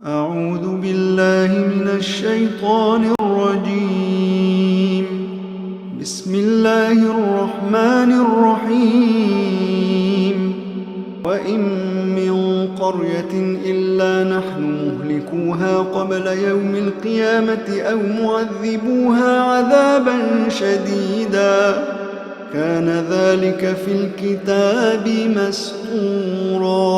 أعوذ بالله من الشيطان الرجيم. بسم الله الرحمن الرحيم. وإن من قرية إلا نحن مهلكوها قبل يوم القيامة أو معذبوها عذابا شديدا كان ذلك في الكتاب مسطورا.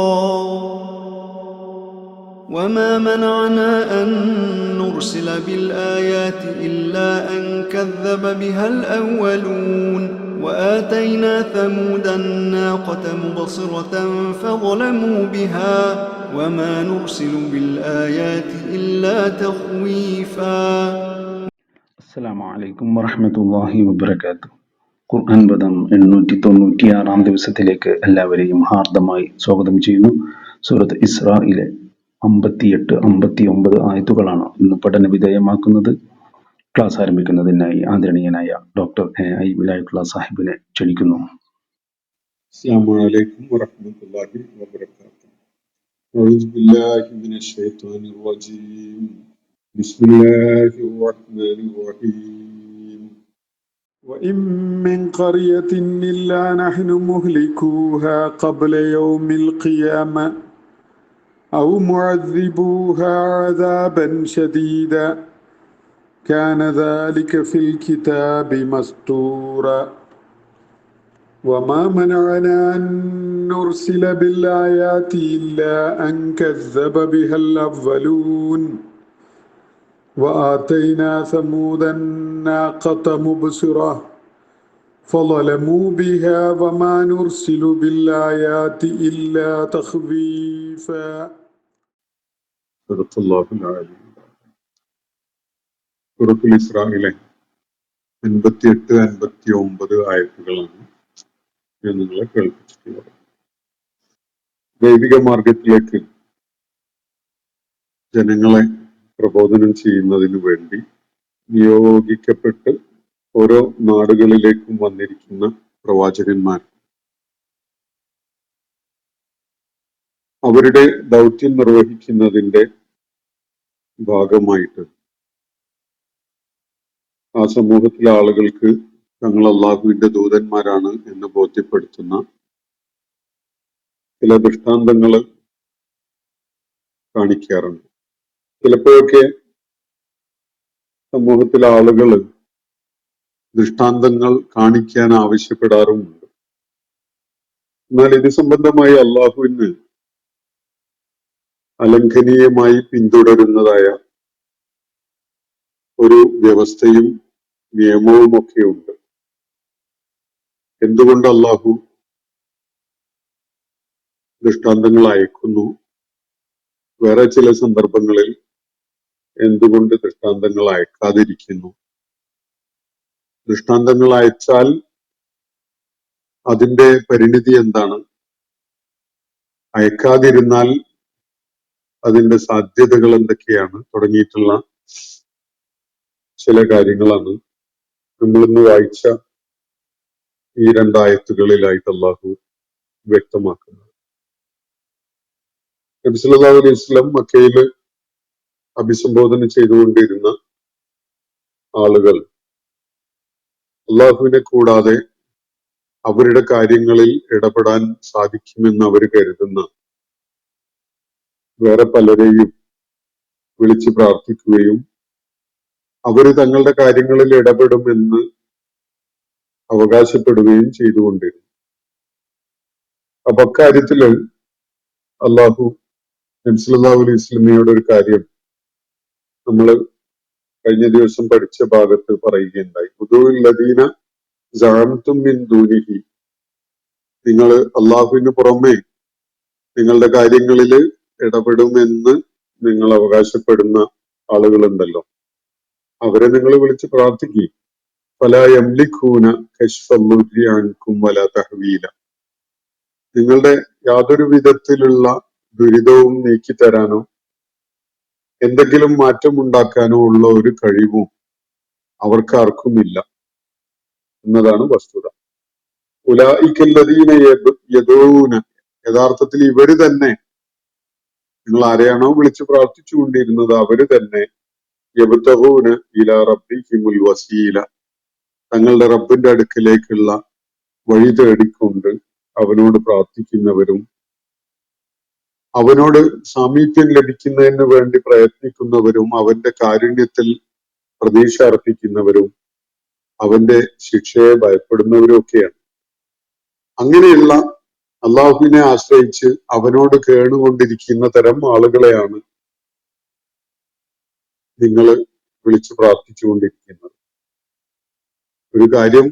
وما منعنا أن نرسل بالآيات إلا أن كذب بها الأولون وآتينا ثمود الناقة مبصرة فظلموا بها وما نرسل بالآيات إلا تخويفا. السلام عليكم ورحمة الله وبركاته. ഖുർആൻ പദം 896 ദിവസത്തിലേക്ക് എല്ലാവരെയും ഹാർദമായി സ്വാഗതം ചെയ്യുന്നു. സൂറത്ത് ഇസ്രായിലെ 58-59 ആയത്തുകളാണ് ഇന്ന് പഠന വിധേയമാക്കുന്നത്. ക്ലാസ് ആരംഭിക്കുന്നതിനായി ആദരണീയനായ ഡോക്ടർ എ.ഐ. വിലായത്തുള്ള സാഹിബിനെ ക്ഷണിക്കുന്നു. السلام عليكم ورحمة الله وبركاته. أعوذ بالله من الشيطان الرجيم. بسم الله الرحمن الرحيم. وإن من قرية إلا نحن مهلكوها قبل يوم القيامة أو معذبوها عذابا شديدا كان ذلك في الكتاب مسطورا. وما منعنا أن نرسل بالآيات إلا أن كذب بها الأولون وآتينا ثمود الناقة مبصرة فظلموا بها وما نرسل بالآيات إلا تخويفا. صدق الله العلي. സൂറത്തുൽ ഇസ്രായിലെ 58-59 ആയത്തുകളാണ് ഞാൻ നിങ്ങളെ കേൾപ്പിച്ചിട്ടുള്ളത്. ദൈവിക മാർഗത്തിലേക്ക് ജനങ്ങളെ പ്രബോധനം ചെയ്യുന്നതിനു വേണ്ടി നിയോഗിക്കപ്പെട്ട് ഓരോ നാടുകളിലേക്കും വന്നിരിക്കുന്ന പ്രവാചകന്മാർ അവരുടെ ദൗത്യം നിർവഹിക്കുന്നതിന്റെ ഭാഗമായിട്ട് ആ സമൂഹത്തിലെ ആളുകൾക്ക് തങ്ങൾ അള്ളാഹുവിന്റെ ദൂതന്മാരാണ് എന്ന് ബോധ്യപ്പെടുത്തുന്ന ചില ദൃഷ്ടാന്തങ്ങൾ കാണിക്കാറുണ്ട്. ചിലപ്പോഴൊക്കെ സമൂഹത്തിലെ ആളുകൾ ദൃഷ്ടാന്തങ്ങൾ കാണിക്കാൻ ആവശ്യപ്പെടാറുമുണ്ട്. എന്നാൽ ഇത് സംബന്ധമായി അള്ളാഹുവിന് അലംഘനീയമായി പിന്തുടരുന്നതായ ഒരു വ്യവസ്ഥയും നിയമവും ഒക്കെ ഉണ്ട്. എന്തുകൊണ്ട് അള്ളാഹു ദൃഷ്ടാന്തങ്ങൾ അയക്കുന്നു, വേറെ ചില സന്ദർഭങ്ങളിൽ എന്തുകൊണ്ട് ദൃഷ്ടാന്തങ്ങൾ അയക്കാതിരിക്കുന്നു, ദൃഷ്ടാന്തങ്ങൾ അയച്ചാൽ അതിന്റെ പരിണിതി എന്താണ്, അയക്കാതിരുന്നാൽ അതിന്റെ സാധ്യതകൾ എന്തൊക്കെയാണ് തുടങ്ങിയിട്ടുള്ള ചില കാര്യങ്ങളാണ് നമ്മളിന്ന് വായിച്ച ഈ രണ്ടായത്തുകളിലായിട്ട് അള്ളാഹു വ്യക്തമാക്കുന്നത്. നബി സല്ലല്ലാഹു അലൈഹി വസല്ലം മക്കയിൽ അഭിസംബോധന ചെയ്തുകൊണ്ടിരുന്ന ആളുകൾ അള്ളാഹുവിനെ കൂടാതെ അവരുടെ കാര്യങ്ങളിൽ ഇടപെടാൻ സാധിക്കുമെന്ന് അവർ കരുതുന്ന വേറെ പലരെയും വിളിച്ച് പ്രാർത്ഥിക്കുകയും അവര് തങ്ങളുടെ കാര്യങ്ങളിൽ ഇടപെടുമെന്ന് അവകാശപ്പെടുകയും ചെയ്തുകൊണ്ടിരുന്നു. അപ്പൊ അക്കാര്യത്തില് അള്ളാഹു നബി സല്ലല്ലാഹു അലൈഹി വസല്ലമയോട് ഒരു കാര്യം നമ്മൾ കഴിഞ്ഞ ദിവസം പഠിച്ച ഭാഗത്ത് പറയുകയുണ്ടായി. ഉദൂല്ലദീന സഅംതും മിൻ ദൂനിഹി, നിങ്ങൾ അള്ളാഹുവിന് പുറമെ നിങ്ങളുടെ കാര്യങ്ങളിൽ ഇടപെടുമെന്ന് നിങ്ങൾ അവകാശപ്പെടുന്ന ആളുകളുണ്ടല്ലോ, അവരെ നിങ്ങൾ വിളിച്ച് പ്രാർത്ഥിക്കുക. ഫലാ യംലികൂന കശ്ഫദ്ദുർരി അൻകും വലാ തഹ്വീല, നിങ്ങളുടെ യാതൊരു വിധത്തിലുള്ള ദുരിതവും നീക്കിത്തരാനോ എന്തെങ്കിലും മാറ്റം ഉണ്ടാക്കാനോ ഉള്ള ഒരു കഴിവും അവർക്കാർക്കുമില്ല എന്നതാണ് വസ്തുത. ഉലൈക അല്ലദീന യദഊന, യഥാർത്ഥത്തിൽ ഇവര് തന്നെ നിങ്ങൾ ആരെയാണോ വിളിച്ച് പ്രാർത്ഥിച്ചുകൊണ്ടിരുന്നത് അവര് തന്നെ യബ്തഗൂന ഇലാ റബ്ബിഹിമുൽ വസീല, തങ്ങളുടെ റബ്ബിന്റെ അടുക്കിലേക്കുള്ള വഴി തേടിക്കൊണ്ട് അവനോട് പ്രാർത്ഥിക്കുന്നവരും അവനോട് സാമീപ്യം ലഭിക്കുന്നതിന് വേണ്ടി പ്രയത്നിക്കുന്നവരും അവന്റെ കാരുണ്യത്തിൽ പ്രതീക്ഷ അർപ്പിക്കുന്നവരും അവന്റെ ശിക്ഷയെ ഭയപ്പെടുന്നവരും ഒക്കെയാണ്. അങ്ങനെയുള്ള അള്ളാഹുവിനെ ആശ്രയിച്ച് അവനോട് കേണുകൊണ്ടിരിക്കുന്ന തരം ആളുകളെയാണ് നിങ്ങൾ വിളിച്ചു പ്രാർത്ഥിച്ചുകൊണ്ടിരിക്കുന്നത്. ഒരു കാര്യം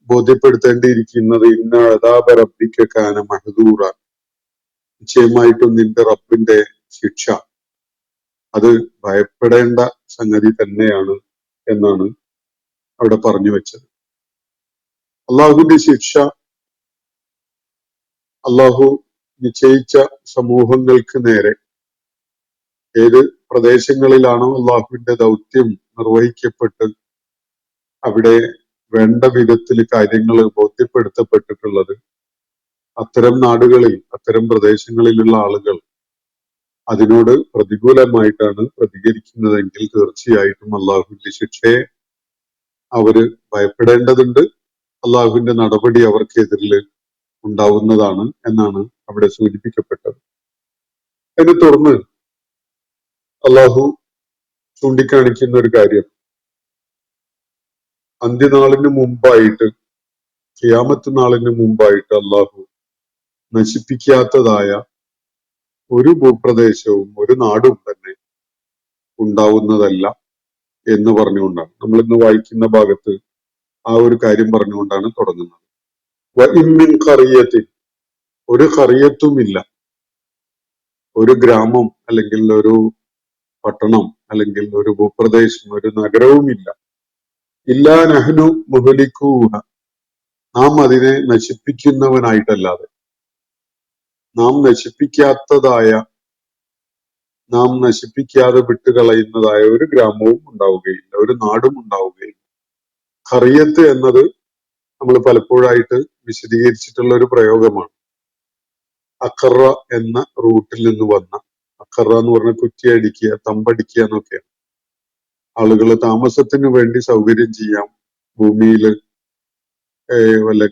ബോധ്യപ്പെടുത്തേണ്ടിയിരിക്കുന്നത് ഇന്ന അദാബ റബ്ബിക കാന മഹ്ദൂറ, നിശ്ചയമായിട്ടും നിന്റെ റബ്ബിന്റെ ശിക്ഷ അത് ഭയപ്പെടേണ്ട സംഗതി തന്നെയാണ് എന്നാണ് അവിടെ പറഞ്ഞു വെച്ചത്. അള്ളാഹുവിന്റെ ശിക്ഷ അള്ളാഹു നിശ്ചയിച്ച സമൂഹങ്ങൾക്ക് നേരെ ഏത് പ്രദേശങ്ങളിലാണോ അള്ളാഹുവിന്റെ ദൗത്യം നിർവഹിക്കപ്പെട്ട് അവിടെ വേണ്ട വിധത്തിൽ കാര്യങ്ങൾ ബോധ്യപ്പെടുത്തപ്പെട്ടിട്ടുള്ളത്, അത്തരം നാടുകളിൽ അത്തരം പ്രദേശങ്ങളിലുള്ള ആളുകൾ അതിനോട് പ്രതികൂലമായിട്ടാണ് പ്രതികരിക്കുന്നതെങ്കിൽ തീർച്ചയായിട്ടും അള്ളാഹുവിന്റെ ശിക്ഷയെ അവര് ഭയപ്പെടേണ്ടതുണ്ട്. അള്ളാഹുവിന്റെ നടപടി അവർക്കെതിരിൽ ഉണ്ടാവുന്നതാണ് എന്നാണ് അവിടെ സൂചിപ്പിക്കപ്പെട്ടത്. അതിനെ തുടർന്ന് അള്ളാഹു ചൂണ്ടിക്കാണിക്കുന്ന ഒരു കാര്യം, അന്ത്യനാളിന് മുമ്പായിട്ട്, ഖിയാമത്ത് നാളിന് മുമ്പായിട്ട് അള്ളാഹു നശിപ്പിക്കാത്തതായ ഒരു ഭൂപ്രദേശവും ഒരു നാടും തന്നെ ഉണ്ടാവുന്നതല്ല എന്ന് പറഞ്ഞുകൊണ്ടാണ് നമ്മൾ ഇന്ന് വായിക്കുന്ന ഭാഗത്ത് ആ ഒരു കാര്യം പറഞ്ഞുകൊണ്ടാണ് തുടങ്ങുന്നത്. വഇമ്മിൻ ഖറിയത്തിൻ, ഒരു ഖറിയത്തുമില്ല, ഒരു ഗ്രാമം അല്ലെങ്കിൽ ഒരു പട്ടണം അല്ലെങ്കിൽ ഒരു ഭൂപ്രദേശം ഒരു നഗരവുമില്ല, ഇല്ലാ നഹ്നു മുഹ്ലികൂഹ, നാം അതിനെ നശിപ്പിക്കുന്നവനായിട്ടല്ലാതെ, നാം നശിപ്പിക്കാത്തതായ, നാം നശിപ്പിക്കാതെ വിട്ടുകളയുന്നതായ ഒരു ഗ്രാമവും ഉണ്ടാവുകയില്ല, ഒരു നാടും ഉണ്ടാവുകയില്ല. ഖറിയത്ത് എന്നത് നമ്മൾ പലപ്പോഴായിട്ട് വിശദീകരിച്ചിട്ടുള്ള ഒരു പ്രയോഗമാണ്. അഖറ എന്ന റൂട്ടിൽ നിന്ന് വന്ന, അഖറ എന്ന് പറഞ്ഞാൽ കുറ്റിയടിക്കുക, തമ്പടിക്കുക എന്നൊക്കെയാണ്. ആളുകൾ താമസത്തിന് വേണ്ടി സൗകര്യം ചെയ്യാം, ഭൂമിയിൽ വല്ല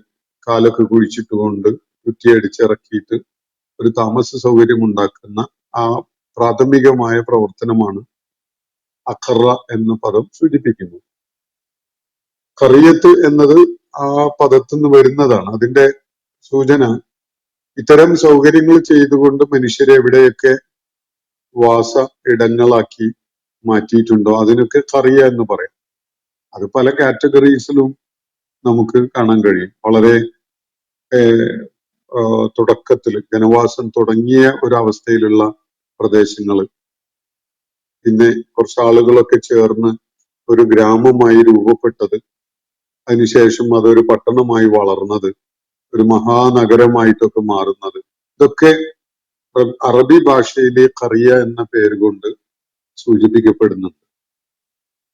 കാലൊക്കെ കുഴിച്ചിട്ടുകൊണ്ട് കുറ്റിയടിച്ചിറക്കിയിട്ട് ഒരു താമസ സൗകര്യം ഉണ്ടാക്കുന്ന ആ പ്രാഥമികമായ പ്രവർത്തനമാണ് അഖറ എന്ന പദം സൂചിപ്പിക്കുന്നത്. ഖറിയത്ത് എന്നത് ആ പദത്തിൽ നിന്ന് വരുന്നതാണ്. അതിന്റെ സൂചന ഇത്തരം സൗകര്യങ്ങൾ ചെയ്തുകൊണ്ട് മനുഷ്യരെ എവിടെയൊക്കെ വാസ ഇടങ്ങളാക്കി മാറ്റിയിട്ടുണ്ടോ അതിനൊക്കെ ഖറിയ എന്ന് പറയാം. അത് പല കാറ്റഗറീസിലും നമുക്ക് കാണാൻ കഴിയും. വളരെ തുടക്കത്തിൽ ജനവാസം തുടങ്ങിയ ഒരവസ്ഥയിലുള്ള പ്രദേശങ്ങൾ, പിന്നെ കുറച്ച് ആളുകളൊക്കെ ചേർന്ന് ഒരു ഗ്രാമമായി രൂപപ്പെട്ടത്, അതിനുശേഷം അതൊരു പട്ടണമായി വളർന്നത്, ഒരു മഹാനഗരമായിട്ടൊക്കെ മാറുന്നത്, ഇതൊക്കെ അറബി ഭാഷയിലെ ഖറിയ എന്ന പേര് കൊണ്ട് സൂചിപ്പിക്കപ്പെടുന്നുണ്ട്.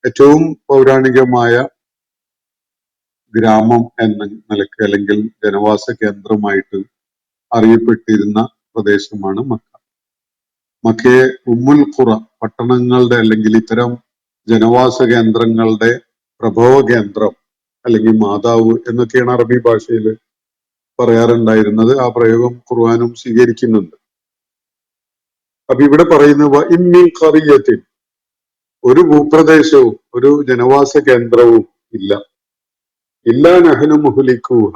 ഏറ്റവും പൗരാണികമായ ഗ്രാമം എന്ന നിലക്ക് അല്ലെങ്കിൽ ജനവാസ കേന്ദ്രമായിട്ട് അറിയപ്പെട്ടിരുന്ന പ്രദേശമാണ് മക്ക. മക്കയെ ഉമ്മുൽ ഖുറ, പട്ടണങ്ങളുടെ അല്ലെങ്കിൽ ഇത്തരം ജനവാസ കേന്ദ്രങ്ങളുടെ പ്രഭവ കേന്ദ്രം അല്ലെങ്കിൽ മാതാവ് എന്നൊക്കെയാണ് അറബി ഭാഷയിൽ പറയാറുണ്ടായിരുന്നത്. ആ പ്രയോഗം ഖുർആനും സ്വീകരിക്കുന്നുണ്ട്. അപ്പൊ ഇവിടെ പറയുന്നത് ഇമ്മിൻ ഖറിയത്തിൻ, ഒരു ഭൂപ്രദേശവും ഒരു ജനവാസ കേന്ദ്രവും ഇല്ല, ഇല്ലാ നഹ്നു മുഹ്ലികൂഹ,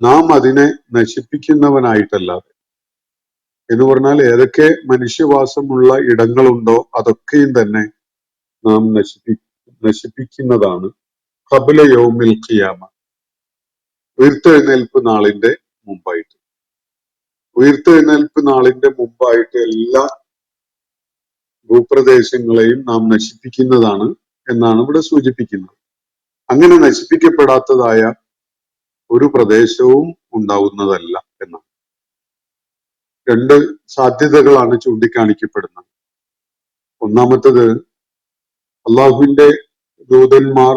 നാം അതിനെ നശിപ്പിക്കുന്നവനായിട്ടല്ലാതെ. എന്ന് പറഞ്ഞാൽ ഏതൊക്കെ മനുഷ്യവാസമുള്ള ഇടങ്ങളുണ്ടോ അതൊക്കെയും തന്നെ നാം നശിപ്പിക്കുന്നതാണ്. ഖബ്ല യൗമിൽ ഖിയാമ, ഉയർത്തെഴുന്നേൽപ്പ് നാളിന്റെ മുമ്പായിട്ട്. ഉയർത്തെഴുന്നേൽപ്പ് നാളിന്റെ മുമ്പായിട്ട് എല്ലാ ഭൂപ്രദേശങ്ങളെയും നാം നശിപ്പിക്കുന്നതാണ് എന്നാണ് ഇവിടെ സൂചിപ്പിക്കുന്നത്. അങ്ങനെ നശിപ്പിക്കപ്പെടാത്തതായ ഒരു പ്രദേശവും ഉണ്ടാവുന്നതല്ല എന്നാണ്. രണ്ട് സാധ്യതകളാണ് ചൂണ്ടിക്കാണിക്കപ്പെടുന്നത്. ഒന്നാമത്തത്, അള്ളാഹുവിന്റെ ദൂതന്മാർ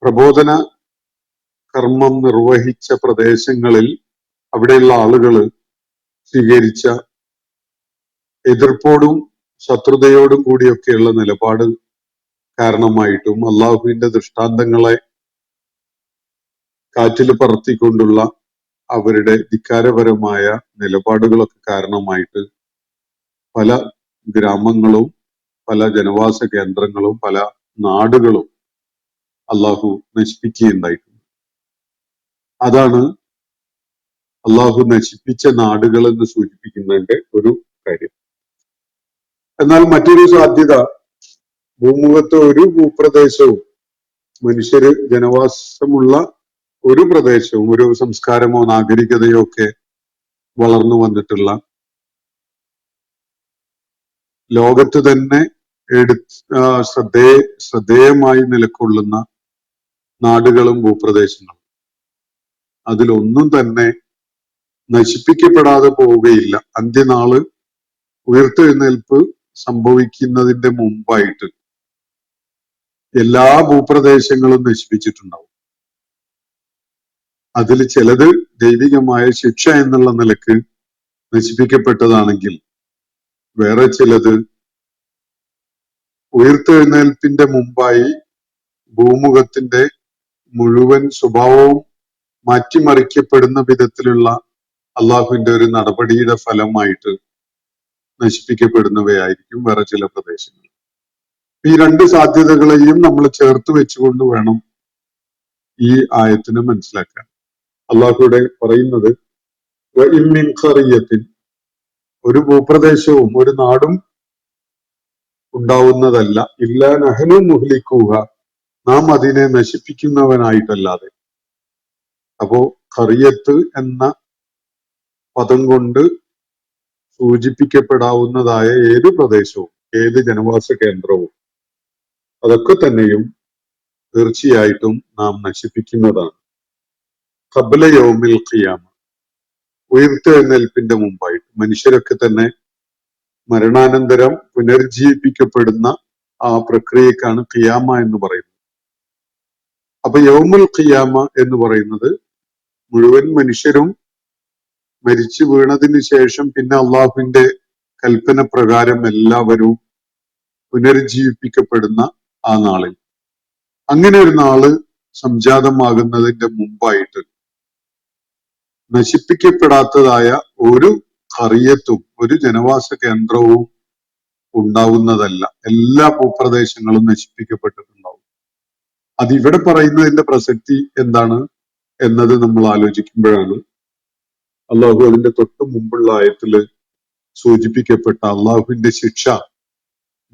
പ്രബോധന കർമ്മം നിർവഹിച്ച പ്രദേശങ്ങളിൽ അവിടെയുള്ള ആളുകൾ സ്വീകരിച്ച എതിർപ്പോടും ശത്രുതയോടും കൂടിയൊക്കെയുള്ള നിലപാട് കാരണമായിട്ടും അള്ളാഹുവിന്റെ ദൃഷ്ടാന്തങ്ങളെ കാറ്റിൽ പറത്തിക്കൊണ്ടുള്ള അവരുടെ ധിക്കാരപരമായ നിലപാടുകളൊക്കെ കാരണമായിട്ട് പല ഗ്രാമങ്ങളും പല ജനവാസ കേന്ദ്രങ്ങളും പല നാടുകളും അള്ളാഹു നശിപ്പിക്കുകയുണ്ടായിട്ടുണ്ട്. അതാണ് അള്ളാഹു നശിപ്പിച്ച നാടുകൾ എന്ന് സൂചിപ്പിക്കുന്നതിന്റെ ഒരു കാര്യം. എന്നാൽ മറ്റൊരു സാധ്യത, ഭൂമുഖത്തെ ഒരു ഭൂപ്രദേശവും മനുഷ്യര് ജനവാസമുള്ള ഒരു പ്രദേശവും ഒരു സംസ്കാരമോ നാഗരികതയോ ഒക്കെ വളർന്നു വന്നിട്ടുള്ള ലോകത്ത് തന്നെ ശ്രദ്ധേയമായി നിലകൊള്ളുന്ന നാടുകളും ഭൂപ്രദേശങ്ങളും അതിലൊന്നും തന്നെ നശിപ്പിക്കപ്പെടാതെ പോവുകയില്ല. അന്ത്യനാള് ഉയർത്തെഴുന്നേൽപ്പ് സംഭവിക്കുന്നതിന്റെ മുമ്പായിട്ട് എല്ലാ ഭൂപ്രദേശങ്ങളും നശിപ്പിച്ചിട്ടുണ്ടാവും. അതിൽ ചിലത് ദൈവികമായ ശിക്ഷ എന്നുള്ള നിലക്ക് നശിപ്പിക്കപ്പെട്ടതാണെങ്കിൽ വേറെ ചിലത് ഉയർത്തെഴുന്നേൽപ്പിന്റെ മുമ്പായി ഭൂമുഖത്തിന്റെ മുഴുവൻ സ്വഭാവവും മാറ്റിമറിക്കപ്പെടുന്ന വിധത്തിലുള്ള അള്ളാഹുവിന്റെ ഒരു നടപടിയുടെ ഫലമായിട്ട് നശിപ്പിക്കപ്പെടുന്നവയായിരിക്കും വേറെ ചില പ്രദേശങ്ങൾ. ഈ രണ്ട് സാധ്യതകളെയും നമ്മൾ ചേർത്ത് വെച്ചുകൊണ്ട് വേണം ഈ ആയത്തിനെ മനസ്സിലാക്കാൻ. അള്ളാഹുവിടെ പറയുന്നത് ഒരു ഭൂപ്രദേശവും ഒരു നാടും ഉണ്ടാവുന്നതല്ല ഇല്ലാ നഹ്നു മുഹ്ലികൂഹ, നാം അതിനെ നശിപ്പിക്കുന്നവനായിട്ടല്ലാതെ. അപ്പോ ഖറിയത്ത് എന്ന പദം കൊണ്ട് സൂചിപ്പിക്കപ്പെടാവുന്നതായ ഏത് പ്രദേശവും ഏത് ജനവാസ കേന്ദ്രവും അതൊക്കെ തന്നെയും തീർച്ചയായിട്ടും നാം നശിപ്പിക്കുന്നതാണ്. ഖബ്ല യൗമിൽ ഖിയാമ, ഉയർത്തെഴുന്നേൽപ്പിന്റെ മുമ്പായിട്ട് മനുഷ്യരൊക്കെ തന്നെ മരണാനന്തരം പുനർജീവിപ്പിക്കപ്പെടുന്ന ആ പ്രക്രിയക്കാണ് ഖിയാമ എന്ന് പറയുന്നത്. അപ്പൊ യൗമുൽ ഖിയാമ എന്ന് പറയുന്നത് മുഴുവൻ മനുഷ്യരും മരിച്ചു വീണതിന് ശേഷം പിന്നെ അള്ളാഹുവിന്റെ കൽപ്പന പ്രകാരം എല്ലാവരും പുനർജീവിപ്പിക്കപ്പെടുന്ന ആ നാളിൽ, അങ്ങനെ ഒരു നാള് സംജാതമാകുന്നതിന്റെ മുമ്പായിട്ട് നശിപ്പിക്കപ്പെടാത്തതായ ഒരു ഖറിയത്തും ഒരു ജനവാസ കേന്ദ്രവും ഉണ്ടാവുന്നതല്ല. എല്ലാ ഭൂപ്രദേശങ്ങളും നശിപ്പിക്കപ്പെട്ടിട്ടുണ്ടാവും. അതിവിടെ പറയുന്നതിന്റെ പ്രസക്തി എന്താണ് എന്നത് നമ്മൾ ആലോചിക്കുമ്പോഴാണ് അള്ളാഹു അതിന്റെ തൊട്ട് മുമ്പുള്ള ആയത്തില് സൂചിപ്പിക്കപ്പെട്ട അള്ളാഹുവിന്റെ ശിക്ഷ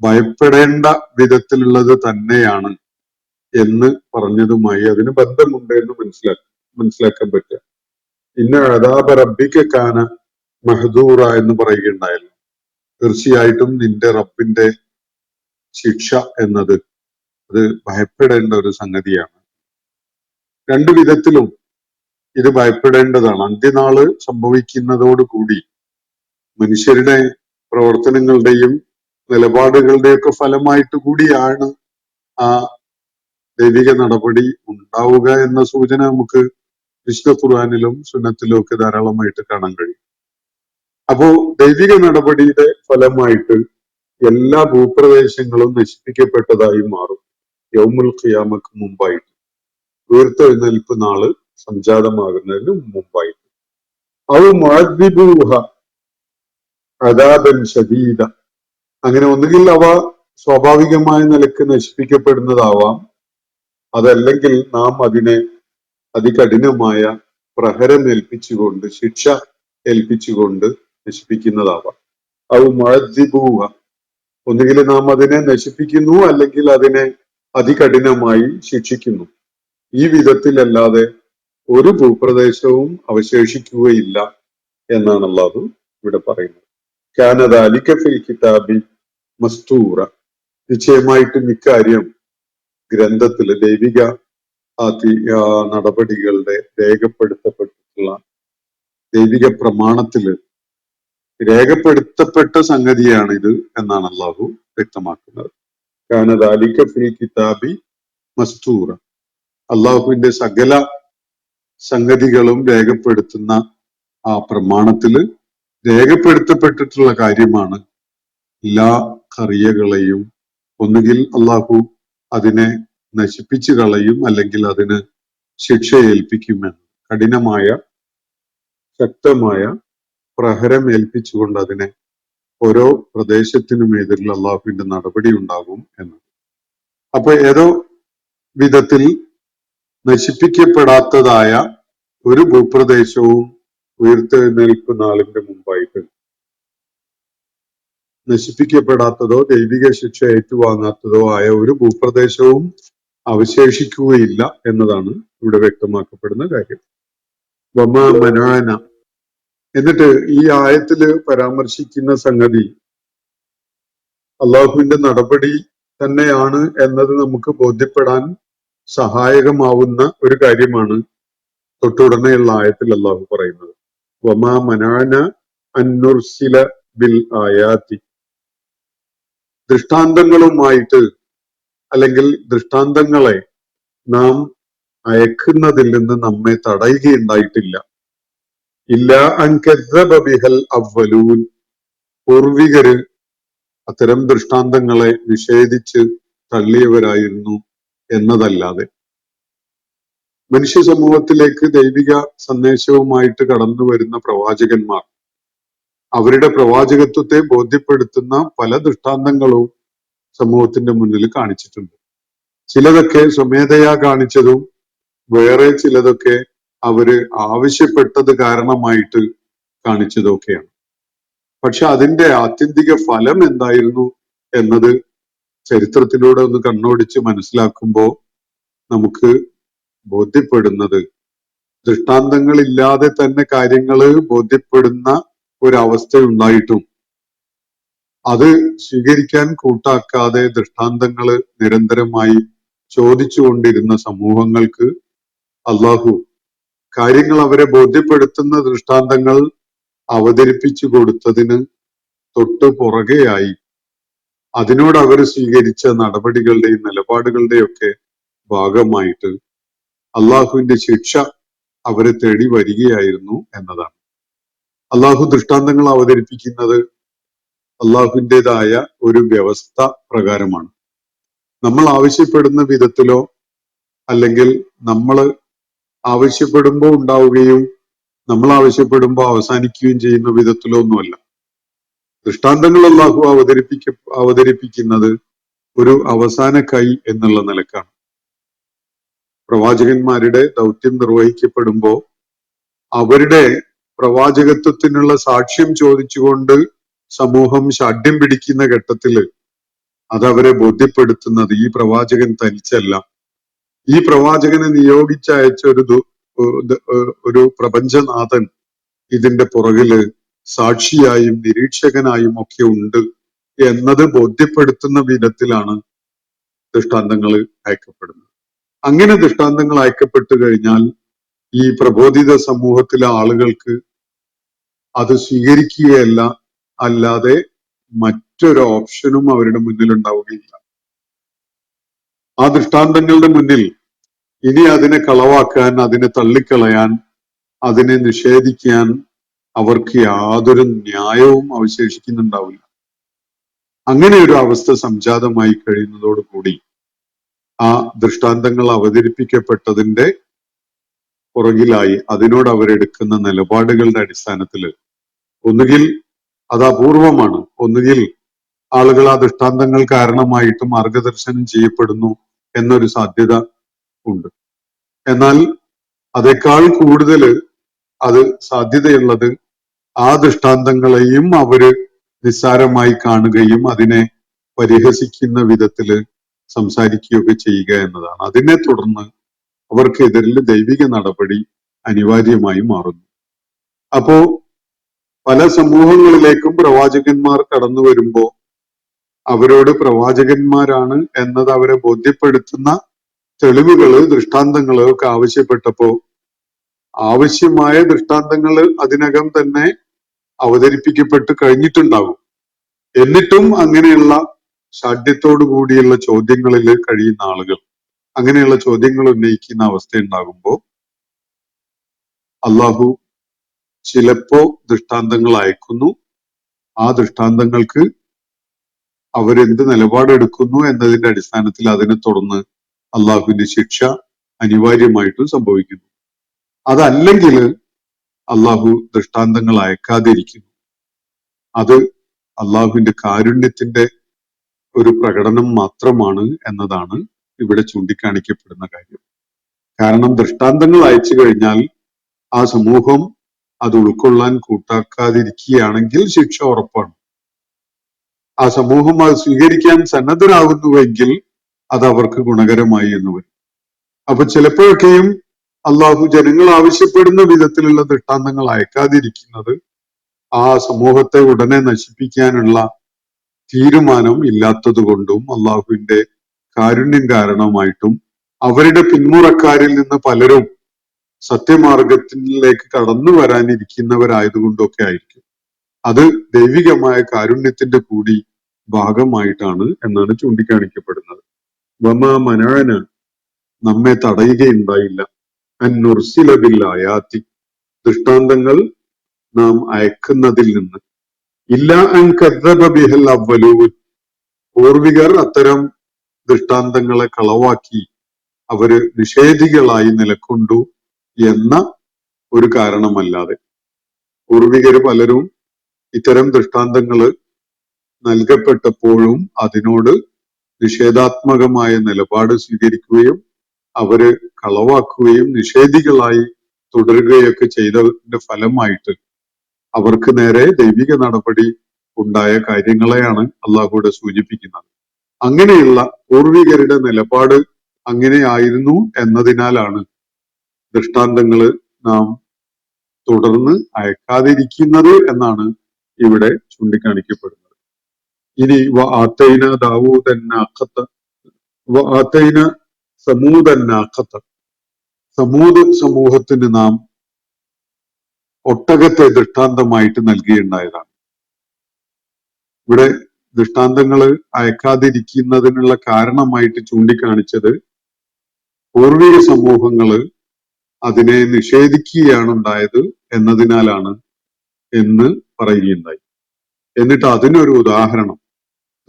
ഭയപ്പെടേണ്ട വിധത്തിലുള്ളത് തന്നെയാണ് എന്ന് പറഞ്ഞതുമായി അതിന് ബന്ധമുണ്ട് എന്ന് മനസ്സിലാക്കാൻ പറ്റുക. ഇന്ന അദാബ റബ്ബിക കാന മഹദൂറ എന്ന് പറയുകയുണ്ടായല്ലോ. തീർച്ചയായിട്ടും നിന്റെ റബ്ബിന്റെ ശിക്ഷ എന്നത് അത് ഭയപ്പെടേണ്ട ഒരു സംഗതിയാണ്. രണ്ടു വിധത്തിലും ഇത് ഭയപ്പെടേണ്ടതാണ്. അന്ത്യനാള് സംഭവിക്കുന്നതോടുകൂടി മനുഷ്യരുടെ പ്രവർത്തനങ്ങളുടെയും നിലപാടുകളുടെയൊക്കെ ഫലമായിട്ട് കൂടിയാണ് ആ ദൈവിക നടപടി ഉണ്ടാവുക എന്ന സൂചന നമുക്ക് വിശുദ്ധ ഖുർആനിലും സുന്നത്തിലും ഒക്കെ ധാരാളമായിട്ട് കാണാൻ കഴിയും. അപ്പോ ദൈവിക നടപടിയുടെ ഫലമായിട്ട് എല്ലാ ഭൂപ്രദേശങ്ങളും നശിപ്പിക്കപ്പെട്ടതായി മാറും യൗമുൽ ഖിയാമക്ക് മുമ്പായിട്ട്, ഉയർത്തെഴുന്നേൽപ്പ് നാള് സംജാതമാകുന്നതിന് മുമ്പായിട്ട്. ഔ മുഅദ്ദിബൂഹ അദാബൻ ശദീദ, അങ്ങനെ ഒന്നുകിൽ അവ സ്വാഭാവികമായ നിലക്ക് നശിപ്പിക്കപ്പെടുന്നതാവാം, അതല്ലെങ്കിൽ നാം അതിനെ അതികഠിനമായ പ്രഹരം ഏൽപ്പിച്ചുകൊണ്ട് ശിക്ഷ ഏൽപ്പിച്ചുകൊണ്ട് നശിപ്പിക്കുന്നതാവാം. ഔ മുഅദ്ദിബൂഹ, ഒന്നുകിൽ നാം അതിനെ നശിപ്പിക്കുന്നു അല്ലെങ്കിൽ അതിനെ അതികഠിനമായി ശിക്ഷിക്കുന്നു. ഈ വിധത്തിലല്ലാതെ ഒരു ഭൂപ്രദേശവും അവശേഷിക്കുകയില്ല എന്നാണ് അല്ലാഹു ഇവിടെ പറയുന്നത്. കാന ദാലിക ഫിൽ കിതാബി മസ്തൂറ, നിശ്ചയമായിട്ടും ഇക്കാര്യം ഗ്രന്ഥത്തില് ദൈവിക നടപടികളുടെ രേഖപ്പെടുത്തപ്പെട്ടിട്ടുള്ള ദൈവിക പ്രമാണത്തില് രേഖപ്പെടുത്തപ്പെട്ട സംഗതിയാണ് ഇത് എന്നാണ് അള്ളാഹു വ്യക്തമാക്കുന്നത്. കാന ദാലിക ഫിൽ കിതാബി മസ്തൂറ, അള്ളാഹുവിന്റെ സകല സംഗതികളും രേഖപ്പെടുത്തുന്ന ആ പ്രമാണത്തില് രേഖപ്പെടുത്തപ്പെട്ടിട്ടുള്ള കാര്യമാണ്. എല്ലാ ഖറിയകളെയും ഒന്നുകിൽ അള്ളാഹു അതിനെ നശിപ്പിച്ചു കളയും, അല്ലെങ്കിൽ അതിന് ശിക്ഷ ഏൽപ്പിക്കുമെന്ന്. കഠിനമായ ശക്തമായ പ്രഹരം ഏൽപ്പിച്ചുകൊണ്ട് അതിനെ ഓരോ പ്രദേശത്തിനും എതിരിൽ അള്ളാഹുവിന്റെ നടപടി ഉണ്ടാകും എന്ന്. അപ്പൊ ഏതോ വിധത്തിൽ നശിപ്പിക്കപ്പെടാത്തതായ ഒരു ഭൂപ്രദേശവും ഉയർത്തെഴുന്നേൽപ്പ് നാളിന്റെ മുമ്പായിട്ട് നശിപ്പിക്കപ്പെടാത്തതോ ദൈവിക ശിക്ഷ ഏറ്റുവാങ്ങാത്തതോ ആയ ഒരു ഭൂപ്രദേശവും അവശേഷിക്കുകയില്ല എന്നതാണ് ഇവിടെ വ്യക്തമാക്കപ്പെടുന്ന കാര്യം. വമാ മനാന, എന്നിട്ട് ഈ ആയത്തില് പരാമർശിക്കുന്ന സംഗതി അള്ളാഹുവിന്റെ നടപടി തന്നെയാണ് എന്നത് നമുക്ക് ബോധ്യപ്പെടാൻ സഹായകമാവുന്ന ഒരു കാര്യമാണ് തൊട്ടുടനെയുള്ള ആയത്തിൽ അള്ളാഹു പറയുന്നത്. വമാ മനാന അന്നുർസില ബിൽ ആയാത്തി, ദൃഷ്ടാന്തങ്ങളുമായിട്ട് അല്ലെങ്കിൽ ദൃഷ്ടാന്തങ്ങളെ നാം അയക്കുന്നതിൽ നിന്ന് നമ്മെ തടയുകയുണ്ടായിട്ടില്ല. ഇല്ല അൻകദ്ദബ ബിഹൽ അവ്വലൂൻ, പൂർവികര് അത്തരം ദൃഷ്ടാന്തങ്ങളെ നിഷേധിച്ച് തള്ളിയവരായിരുന്നു എന്നതല്ലാതെ. മനുഷ്യ സമൂഹത്തിലേക്ക് ദൈവിക സന്ദേശവുമായിട്ട് കടന്നു വരുന്ന പ്രവാചകന്മാർ അവരുടെ പ്രവാചകത്വത്തെ ബോധ്യപ്പെടുത്തുന്ന പല ദൃഷ്ടാന്തങ്ങളും സമൂഹത്തിന്റെ മുന്നിൽ കാണിച്ചിട്ടുണ്ട്. ചിലതൊക്കെ സ്വമേധയാ കാണിച്ചതും വേറെ ചിലതൊക്കെ അവര് ആവശ്യപ്പെട്ടത് കാരണമായിട്ട് കാണിച്ചതൊക്കെയാണ്. പക്ഷെ അതിന്റെ ആത്യന്തിക ഫലം എന്തായിരുന്നു എന്നത് ചരിത്രത്തിലൂടെ ഒന്ന് കണ്ണോടിച്ച് മനസ്സിലാക്കുമ്പോൾ നമുക്ക് ബോധ്യപ്പെടുന്നത്, ദൃഷ്ടാന്തങ്ങളില്ലാതെ തന്നെ കാര്യങ്ങള് ബോധ്യപ്പെടുന്ന ഒരവസ്ഥയുണ്ടായിട്ടും അത് സ്വീകരിക്കാൻ കൂട്ടാക്കാതെ ദൃഷ്ടാന്തങ്ങള് നിരന്തരമായി ചോദിച്ചുകൊണ്ടിരുന്ന സമൂഹങ്ങൾക്ക് അള്ളാഹു കാര്യങ്ങൾ അവരെ ബോധ്യപ്പെടുത്തുന്ന ദൃഷ്ടാന്തങ്ങൾ അവതരിപ്പിച്ചു കൊടുത്തതിന് തൊട്ട് പുറകെയായി അതിനോട് അവർ സ്വീകരിച്ച നടപടികളുടെയും നിലപാടുകളുടെയും ഒക്കെ ഭാഗമായിട്ട് അള്ളാഹുവിന്റെ ശിക്ഷ അവരെ തേടി വരികയായിരുന്നു എന്നതാണ്. അള്ളാഹു ദൃഷ്ടാന്തങ്ങൾ അവതരിപ്പിക്കുന്നത് അള്ളാഹുവിൻ്റെതായ ഒരു വ്യവസ്ഥ പ്രകാരമാണ്. നമ്മൾ ആവശ്യപ്പെടുന്ന വിധത്തിലോ അല്ലെങ്കിൽ നമ്മൾ ആവശ്യപ്പെടുമ്പോൾ ഉണ്ടാവുകയും നമ്മൾ ആവശ്യപ്പെടുമ്പോൾ അവസാനിക്കുകയും ചെയ്യുന്ന വിധത്തിലോ ഒന്നുമല്ല. ദൃഷ്ടാന്തങ്ങൾ അള്ളാഹു അവതരിപ്പിക്കുന്നത് ഒരു അവസാന കൈ എന്നുള്ള നിലക്കാണ്. പ്രവാചകന്മാരുടെ ദൗത്യം നിർവഹിക്കപ്പെടുമ്പോൾ അവരുടെ പ്രവാചകത്വത്തിനുള്ള സാക്ഷ്യം ചോദിച്ചുകൊണ്ട് സമൂഹം ശാഠ്യം പിടിക്കുന്ന ഘട്ടത്തില് അതവരെ ബോധ്യപ്പെടുത്തുന്നത് ഈ പ്രവാചകൻ തനിച്ചല്ല, ഈ പ്രവാചകനെ നിയോഗിച്ചയച്ച ഒരു പ്രപഞ്ചനാഥൻ ഇതിന്റെ പുറകില് സാക്ഷിയായും നിരീക്ഷകനായും ഒക്കെ ഉണ്ട് എന്നത് ബോധ്യപ്പെടുത്തുന്ന വിധത്തിലാണ് ദൃഷ്ടാന്തങ്ങൾ അയക്കപ്പെടുന്നത്. അങ്ങനെ ദൃഷ്ടാന്തങ്ങൾ അയക്കപ്പെട്ടു കഴിഞ്ഞാൽ ഈ പ്രബോധിത സമൂഹത്തിലെ ആളുകൾക്ക് അത് സ്വീകരിക്കുകയല്ല അല്ലാതെ മറ്റൊരു ഓപ്ഷനും അവരുടെ മുന്നിൽ ഉണ്ടാവുകയില്ല. ആ ദൃഷ്ടാന്തങ്ങളുടെ മുന്നിൽ ഇനി അതിനെ കളവാക്കാൻ, അതിനെ തള്ളിക്കളയാൻ, അതിനെ നിഷേധിക്കാൻ അവർക്ക് യാതൊരു ന്യായവും അവശേഷിക്കുന്നുണ്ടാവില്ല. അങ്ങനെ ഒരു അവസ്ഥ സംജാതമായി കഴിയുന്നതോടുകൂടി ആ ദൃഷ്ടാന്തങ്ങൾ അവതരിപ്പിക്കപ്പെട്ടതിന്റെ പുറകിലായി അതിനോട് അവരെടുക്കുന്ന നിലപാടുകളുടെ അടിസ്ഥാനത്തിൽ ഒന്നുകിൽ അത് അപൂർവമാണ്, ഒന്നുകിൽ ആളുകൾ ആ ദൃഷ്ടാന്തങ്ങൾ കാരണമായിട്ട് മാർഗദർശനം ചെയ്യപ്പെടുന്നു എന്നൊരു സാധ്യത ഉണ്ട്. എന്നാൽ അതേക്കാൾ കൂടുതൽ അത് സാധ്യതയുള്ളത് ആ ദൃഷ്ടാന്തങ്ങളെയും അവര് നിസ്സാരമായി കാണുകയും അതിനെ പരിഹസിക്കുന്ന വിധത്തില് സംസാരിക്കുകയൊക്കെ ചെയ്യുക എന്നതാണ്. അതിനെ തുടർന്ന് അവർക്കെതിരിൽ ദൈവിക നടപടി അനിവാര്യമായി മാറുന്നു. അപ്പോ പല സമൂഹങ്ങളിലേക്കും പ്രവാചകന്മാർ കടന്നു വരുമ്പോ അവരോട് പ്രവാചകന്മാരാണ് എന്നത് അവരെ ബോധ്യപ്പെടുത്തുന്ന തെളിവുകള്, ദൃഷ്ടാന്തങ്ങള് ഒക്കെ ആവശ്യപ്പെട്ടപ്പോ ആവശ്യമായ ദൃഷ്ടാന്തങ്ങൾ അതിനകം തന്നെ അവതരിപ്പിക്കപ്പെട്ട് കഴിഞ്ഞിട്ടുണ്ടാകും. എന്നിട്ടും അങ്ങനെയുള്ള ഷാഠ്യത്തോടു കൂടിയുള്ള ചോദ്യങ്ങളിൽ കഴിയുന്ന ആളുകൾ, അങ്ങനെയുള്ള ചോദ്യങ്ങൾ ഉന്നയിക്കുന്ന അവസ്ഥ ഉണ്ടാകുമ്പോൾ അള്ളാഹു ചിലപ്പോ ദൃഷ്ടാന്തങ്ങൾ അയക്കുന്നു. ആ ദൃഷ്ടാന്തങ്ങൾക്ക് അവരെന്ത് നിലപാടെടുക്കുന്നു എന്നതിന്റെ അടിസ്ഥാനത്തിൽ അതിനെ തുടർന്ന് അള്ളാഹുവിന്റെ ശിക്ഷ അനിവാര്യമായിട്ടും സംഭവിക്കുന്നു. അതല്ലെങ്കിൽ അള്ളാഹു ദൃഷ്ടാന്തങ്ങൾ അയക്കാതിരിക്കുന്നു. അത് അള്ളാഹുവിന്റെ കാരുണ്യത്തിന്റെ ഒരു പ്രകടനം മാത്രമാണ് എന്നതാണ് ഇവിടെ ചൂണ്ടിക്കാണിക്കപ്പെടുന്ന കാര്യം. കാരണം ദൃഷ്ടാന്തങ്ങൾ അയച്ചു കഴിഞ്ഞാൽ ആ സമൂഹം അത് ഉൾക്കൊള്ളാൻ കൂട്ടാക്കാതിരിക്കുകയാണെങ്കിൽ ശിക്ഷ ഉറപ്പാണ്. ആ സമൂഹം അത് സ്വീകരിക്കാൻ സന്നദ്ധരാകുന്നുവെങ്കിൽ അത് അവർക്ക് ഗുണകരമായി എന്ന് വരും. അപ്പൊ ചിലപ്പോഴൊക്കെയും അള്ളാഹു ജനങ്ങൾ ആവശ്യപ്പെടുന്ന വിധത്തിലുള്ള ദൃഷ്ടാന്തങ്ങൾ അയക്കാതിരിക്കുന്നത് ആ സമൂഹത്തെ ഉടനെ നശിപ്പിക്കാനുള്ള തീരുമാനം ഇല്ലാത്തത് കൊണ്ടും അള്ളാഹുവിന്റെ കാരുണ്യം കാരണമായിട്ടും അവരുടെ പിന്മുറക്കാരിൽ നിന്ന് പലരും സത്യമാർഗത്തിലേക്ക് കടന്നു വരാനിരിക്കുന്നവരായതുകൊണ്ടൊക്കെ ആയിരിക്കും. അത് ദൈവികമായ കാരുണ്യത്തിന്റെ കൂടി ഭാഗമായിട്ടാണ് എന്നാണ് ചൂണ്ടിക്കാണിക്കപ്പെടുന്നത്. വമാ മനഅന, നമ്മെ തടയുകയുണ്ടായില്ല, അൻ നുർസില ബിൽ ആയാത്തി, ദൃഷ്ടാന്തങ്ങൾ നാം അയക്കുന്നതിൽ നിന്ന്, ഇല്ല അൻ കദ്ദബ ബിഹൽ അവ്വലൂൻ, പൂർവികർ അത്തരം ദൃഷ്ടാന്തങ്ങളെ കളവാക്കി അവര് നിഷേധികളായി നിലകൊണ്ടു എന്ന ഒരു കാരണമല്ലാതെ. പൂർവികര് പലരും ഇത്തരം ദൃഷ്ടാന്തങ്ങൾ നൽകപ്പെട്ടപ്പോഴും അതിനോട് നിഷേധാത്മകമായ നിലപാട് സ്വീകരിക്കുകയും അവര് കളവാക്കുകയും നിഷേധികളായി തുടരുകയൊക്കെ ചെയ്തതിന്റെ ഫലമായിട്ട് അവർക്ക് നേരെ ദൈവിക നടപടി ഉണ്ടായ കാര്യങ്ങളെയാണ് അള്ളാഹുവിടെ സൂചിപ്പിക്കുന്നത്. അങ്ങനെയുള്ള പൂർവികരുടെ നിലപാട് അങ്ങനെയായിരുന്നു എന്നതിനാലാണ് ദൃഷ്ടാന്തങ്ങൾ നാം തുടർന്ന് അയക്കാതിരിക്കുന്നത് എന്നാണ് ഇവിടെ ചൂണ്ടിക്കാണിക്കപ്പെടുന്നത്. ഇനി വആതൈന ദാവൂദന്നാഖത വആതൈന സമൂദന്നാഖത, സമൂദ് സമൂഹത്തിന് നാം ഒട്ടകത്തെ ദൃഷ്ടാന്തമായിട്ട് നൽകിയുണ്ടായതാണ്. ഇവിടെ ദൃഷ്ടാന്തങ്ങൾ അയക്കാതിരിക്കുന്നതിനുള്ള കാരണമായിട്ട് ചൂണ്ടിക്കാണിച്ചത് പൂർവിക സമൂഹങ്ങള് അതിനെ നിഷേധിക്കുകയാണ് ഉണ്ടായത് എന്നതിനാലാണ് എന്ന് പറയുകയുണ്ടായി. എന്നിട്ട് അതിനൊരു ഉദാഹരണം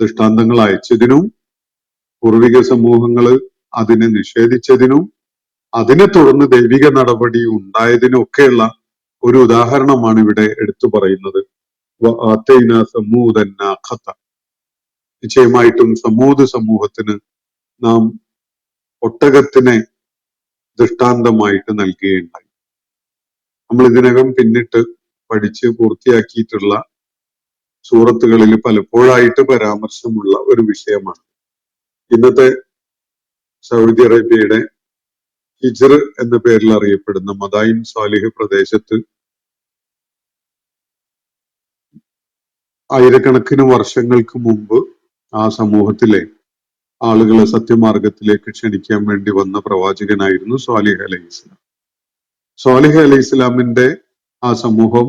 ദൃഷ്ടാന്തങ്ങൾ അയച്ചതിനും പൂർവിക സമൂഹങ്ങള് അതിനെ നിഷേധിച്ചതിനും അതിനെ തുടർന്ന് ദൈവിക നടപടി ഉണ്ടായതിനും ഒക്കെയുള്ള ഒരു ഉദാഹരണമാണ് ഇവിടെ എടുത്തു പറയുന്നത്. നിശ്ചയമായിട്ടും സമൂദ് സമൂഹത്തിന് നാം ഒട്ടകത്തിനെ ദൃഷ്ടാന്തമായിട്ട് നൽകുകയുണ്ടായി. നമ്മൾ ഇതിനകം പിന്നിട്ട് പഠിച്ച് പൂർത്തിയാക്കിയിട്ടുള്ള സൂറത്തുകളിൽ പലപ്പോഴായിട്ട് പരാമർശമുള്ള ഒരു വിഷയമാണ്. ഇന്നത്തെ സൗദി അറേബ്യയുടെ ഹിജ്ർ എന്ന പേരിൽ അറിയപ്പെടുന്ന മദായിൻ സാലിഹ് പ്രദേശത്ത് ആയിരക്കണക്കിന് വർഷങ്ങൾക്ക് മുമ്പ് ആ സമൂഹത്തിലെ ആളുകളെ സത്യമാർഗത്തിലേക്ക് ക്ഷണിക്കാൻ വേണ്ടി വന്ന പ്രവാചകനായിരുന്നു സ്വാലിഹ് അലൈഹി ഇസ്ലാം. സ്വാലിഹ് അലൈഹി ഇസ്ലാമിന്റെ ആ സമൂഹം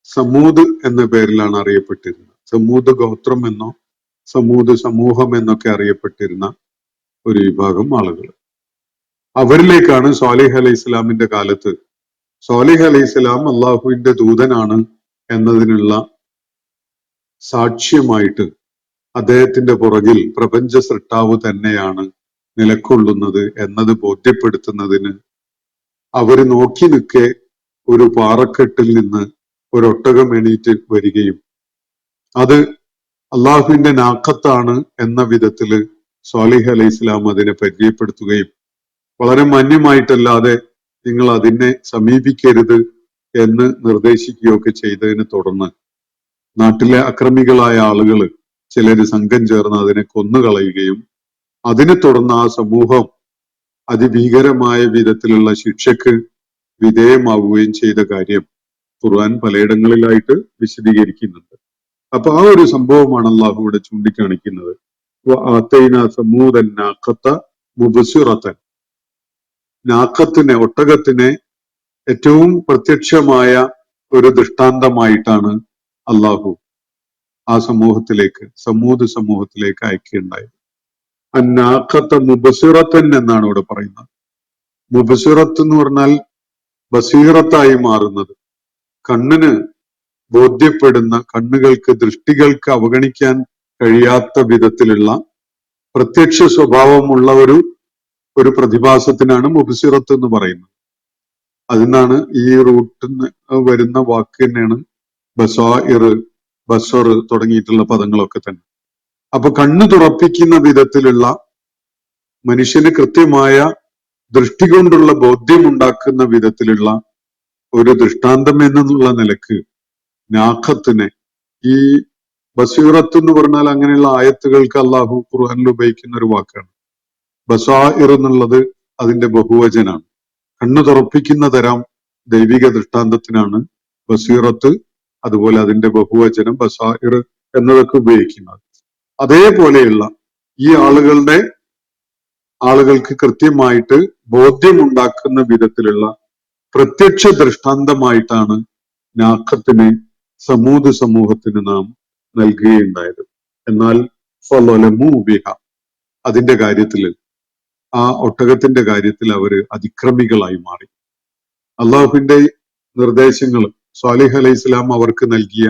സമൂദ് എന്ന പേരിലാണ് അറിയപ്പെട്ടിരുന്നത്. സമൂദ് ഗോത്രം എന്നോ സമൂദ് സമൂഹം എന്നൊക്കെ അറിയപ്പെട്ടിരുന്ന ഒരു വിഭാഗം ആളുകൾ. അവരിലേക്കാണ് സ്വാലിഹ് അലൈഹി ഇസ്ലാമിന്റെ കാലത്ത് സ്വാലിഹ് അലൈഹി ഇസ്ലാം അള്ളാഹുവിന്റെ ദൂതനാണ് എന്നതിനുള്ള സാക്ഷ്യമായിട്ട് അദ്ദേഹത്തിന്റെ പുറകിൽ പ്രപഞ്ച സൃഷ്ടാവ് തന്നെയാണ് നിലകൊള്ളുന്നത് എന്നത് ബോധ്യപ്പെടുത്തുന്നതിന് അവര് നോക്കി നിൽക്കെ ഒരു പാറക്കെട്ടിൽ നിന്ന് ഒരൊട്ടകം എണീറ്റ് വരികയും അത് അള്ളാഹുവിന്റെ നാക്കത്താണ് എന്ന വിധത്തില് സ്വാലിഹ് അലൈഹി ഇസ്ലാം അതിനെ പരിചയപ്പെടുത്തുകയും വളരെ മാന്യമായിട്ടല്ലാതെ നിങ്ങൾ അതിനെ സമീപിക്കരുത് എന്ന് നിർദ്ദേശിക്കുകയൊക്കെ ചെയ്തതിനെ തുടർന്ന് നാട്ടിലെ അക്രമികളായ ആളുകൾ ചിലര് സംഘം ചേർന്ന് അതിനെ കൊന്നുകളയുകയും അതിനെ തുടർന്ന് ആ സമൂഹം അതിഭീകരമായ വിധത്തിലുള്ള ശിക്ഷക്ക് വിധേയമാവുകയും ചെയ്ത കാര്യം ഖുർആൻ പലയിടങ്ങളിലായിട്ട് വിശദീകരിക്കുന്നുണ്ട്. അപ്പൊ ആ ഒരു സംഭവമാണ് അള്ളാഹു ഇവിടെ ചൂണ്ടിക്കാണിക്കുന്നത്. നാക്കത്തിനെ ഒട്ടകത്തിനെ ഏറ്റവും പ്രത്യക്ഷമായ ഒരു ദൃഷ്ടാന്തമായിട്ടാണ് അള്ളാഹു ആ സമൂഹത്തിലേക്ക് സമൂദ് സമൂഹത്തിലേക്ക് അയക്കുകയുണ്ടായത്. അന്നാഖത്ത മുബസിറത്തൻ എന്നാണ് ഇവിടെ പറയുന്നത്. മുബസിറത്ത് എന്ന് പറഞ്ഞാൽ ബസീറത്തായി മാറുന്നത്, കണ്ണിന് ബോധ്യപ്പെടുന്ന, കണ്ണുകൾക്ക്, ദൃഷ്ടികൾക്ക് അവഗണിക്കാൻ കഴിയാത്ത വിധത്തിലുള്ള പ്രത്യക്ഷ സ്വഭാവമുള്ള ഒരു പ്രതിഭാസത്തിനാണ് മുബ്സിറത്ത് എന്ന് പറയുന്നത്. അതിനാണ് ഈ റൂട്ടിൽ നിന്ന് വരുന്ന വാക്ക് തന്നെയാണ് ബസായിർ, ബസർ തുടങ്ങിയിട്ടുള്ള പദങ്ങളൊക്കെ തന്നെ. അപ്പൊ കണ്ണ് തുറപ്പിക്കുന്ന വിധത്തിലുള്ള, മനുഷ്യന് കൃത്യമായ ദൃഷ്ടി കൊണ്ടുള്ള ബോധ്യമുണ്ടാക്കുന്ന വിധത്തിലുള്ള ഒരു ദൃഷ്ടാന്തം എന്നുള്ള നിലക്ക് നാഖത്തിനെ, ഈ ബസീറത്ത് എന്ന് പറഞ്ഞാൽ അങ്ങനെയുള്ള ആയത്തുകൾക്ക് അള്ളാഹു ഖുർആനിൽ ഉപയോഗിക്കുന്ന ഒരു വാക്കാണ്. ബസായിർ എന്നുള്ളത് അതിന്റെ ബഹുവചനാണ്. കണ്ണു തുറപ്പിക്കുന്ന തരം ദൈവിക ദൃഷ്ടാന്തത്തിനാണ് ബസീറത്ത്, അതുപോലെ അതിന്റെ ബഹുവചനം ബസായിർ എന്നതൊക്കെ ഉപയോഗിക്കുന്നത്. അതേപോലെയുള്ള ഈ ആളുകൾക്ക് കൃത്യമായിട്ട് ബോധ്യമുണ്ടാക്കുന്ന വിധത്തിലുള്ള പ്രത്യക്ഷ ദൃഷ്ടാന്തമായിട്ടാണ് നാഖത്തിനെ സമൂത് സമൂഹത്തിന് നാം നൽകുകയുണ്ടായത്. എന്നാൽ ഫളലമു ബിഹ, അതിന്റെ കാര്യത്തിൽ, ആ ഒട്ടകത്തിന്റെ കാര്യത്തിൽ അവര് അതിക്രമികളായി മാറി. അള്ളാഹുവിന്റെ നിർദ്ദേശങ്ങൾ, സ്വാലിഹ് അലൈഹിസ്സലാം അവർക്ക് നൽകിയ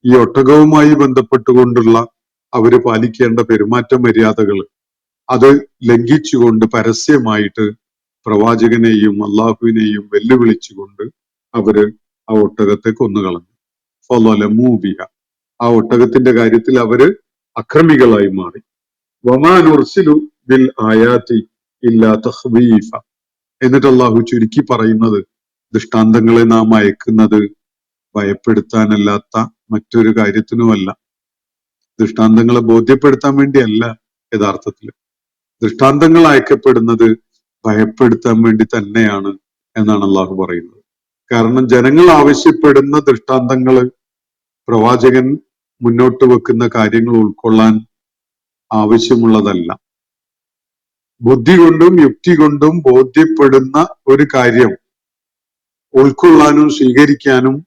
ഈ ഒട്ടകവുമായി ബന്ധപ്പെട്ടുകൊണ്ടുള്ള അവര് പാലിക്കേണ്ട പെരുമാറ്റ മര്യാദകൾ, അത് ലംഘിച്ചുകൊണ്ട് പരസ്യമായിട്ട് പ്രവാചകനെയും അള്ളാഹുവിനെയും വെല്ലുവിളിച്ചുകൊണ്ട് അവര് ആ ഒട്ടകത്തെ കൊന്നുകളഞ്ഞു. ഫളലമു ബിഹ, ആ ഒട്ടകത്തിന്റെ കാര്യത്തിൽ അവര് അക്രമികളായി മാറി. വമാ നുർസിലു ബിൽ ആയാതി ഇല്ലാ തഖ്വീഫ, എന്നിട്ട് അള്ളാഹു ചുരുക്കി പറയുന്നത്, ദൃഷ്ടാന്തങ്ങളെ നാം അയക്കുന്നത് ഭയപ്പെടുത്താനല്ലാത്ത മറ്റൊരു കാര്യത്തിനുമല്ല. ദൃഷ്ടാന്തങ്ങളെ ബോധ്യപ്പെടുത്താൻ വേണ്ടിയല്ല. യഥാർത്ഥത്തിൽ ദൃഷ്ടാന്തങ്ങൾ അയക്കപ്പെടുന്നത് ഭയപ്പെടുത്താൻ വേണ്ടി തന്നെയാണ് എന്നാണ് അള്ളാഹു പറയുന്നത്. കാരണം ജനങ്ങൾ ആവശ്യപ്പെടുന്ന ദൃഷ്ടാന്തങ്ങൾ പ്രവാചകൻ മുന്നോട്ട് വെക്കുന്ന കാര്യങ്ങൾ ഉൾക്കൊള്ളാൻ ആവശ്യമുള്ളതല്ല. ബുദ്ധി കൊണ്ടും യുക്തി കൊണ്ടും ബോധ്യപ്പെടുന്ന ഒരു കാര്യം ഉൾക്കൊള്ളാനും സ്വീകരിക്കാനും